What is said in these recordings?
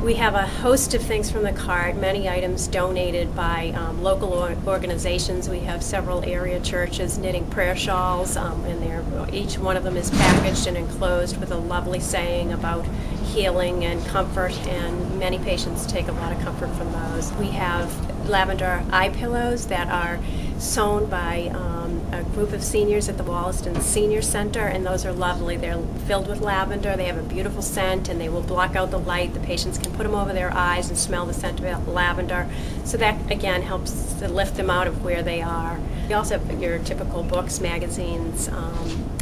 We have a host of things from the cart, many items donated by local organizations. We have several area churches knitting prayer shawls, and each one of them is packaged and enclosed with a lovely saying about healing and comfort, and many patients take a lot of comfort from those. We have lavender eye pillows that are sewn by a group of seniors at the Wollaston Senior Center, and those are lovely. They're filled with lavender, they have a beautiful scent, and they will block out the light. The patients can put them over their eyes and smell the scent of lavender, so that again helps to lift them out of where they are. We also have your typical books, magazines,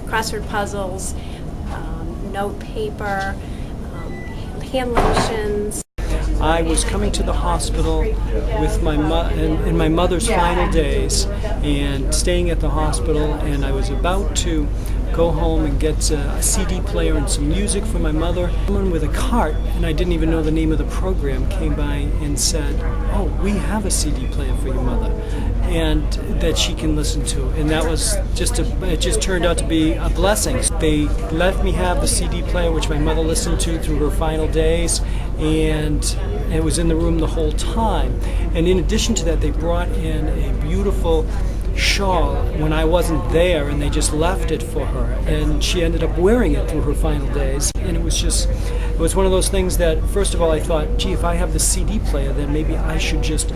crossword puzzles, note paper, hand lotions. I was coming to the hospital with in my mother's final days and staying at the hospital, and I was about to go home and get a CD player and some music for my mother. Someone with a cart, and I didn't even know the name of the program, came by and said, "Oh, we have a CD player for your mother, and that she can listen to." And that was it just turned out to be a blessing. They let me have the CD player, which my mother listened to through her final days, and it was in the room the whole time. And in addition to that, they brought in a beautiful shawl when I wasn't there, and they just left it for her, and she ended up wearing it through her final days. And it was one of those things that, first of all, I thought, gee, if I have the CD player, then maybe I should just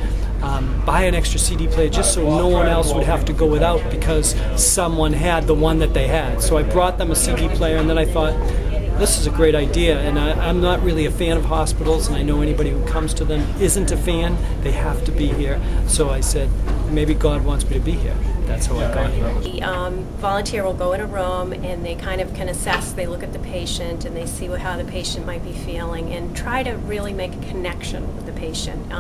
buy an extra CD player just so no one else would have to go without because someone had the one that they had. So I brought them a CD player, and then I thought, this is a great idea, and I'm not really a fan of hospitals, and I know anybody who comes to them isn't a fan. They have to be here. So I said, maybe God wants me to be here. That's how I got here. The volunteer will go in a room, and they kind of can assess, they look at the patient, and they see how the patient might be feeling, and try to really make a connection with the patient.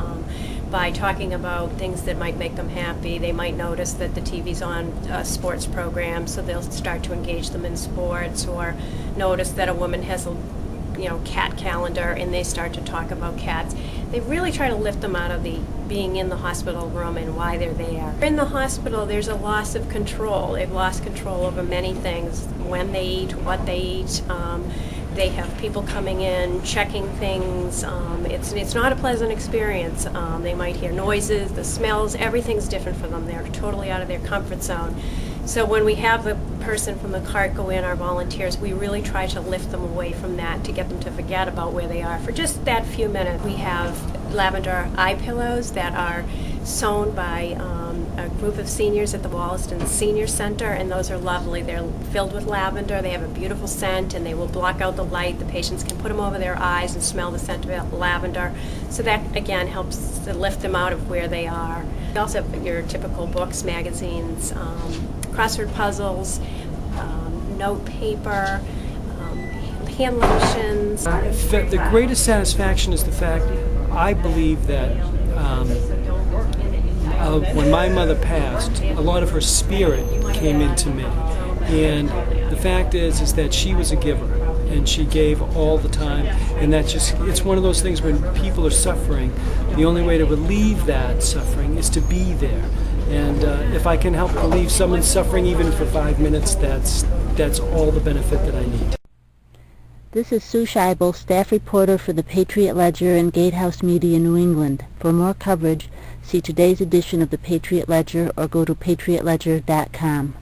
By talking about things that might make them happy. They might notice that the TV's on a sports program, so they'll start to engage them in sports, or notice that a woman has a cat calendar, and they start to talk about cats. They really try to lift them out of being in the hospital room and why they're there. In the hospital, there's a loss of control. They've lost control over many things, when they eat, what they eat. They have people coming in, checking things. It's not a pleasant experience. They might hear noises, the smells, everything's different for them. They're totally out of their comfort zone. So when we have the person from the cart go in, our volunteers, we really try to lift them away from that, to get them to forget about where they are for just that few minutes. We have lavender eye pillows that are sewn by a group of seniors at the Wollaston Senior Center, and those are lovely. They're filled with lavender, they have a beautiful scent, and they will block out the light. The patients can put them over their eyes and smell the scent of lavender, so that again helps to lift them out of where they are. We also have your typical books, magazines, crossword puzzles, note paper, hand lotions. The greatest satisfaction is the fact, I believe that when my mother passed, a lot of her spirit came into me, and the fact is that she was a giver, and she gave all the time, and it's one of those things when people are suffering, the only way to relieve that suffering is to be there. And if I can help relieve someone's suffering even for 5 minutes, that's all the benefit that I need. This is Sue Scheibel, staff reporter for the Patriot Ledger and Gatehouse Media New England. For more coverage, see today's edition of the Patriot Ledger or go to patriotledger.com.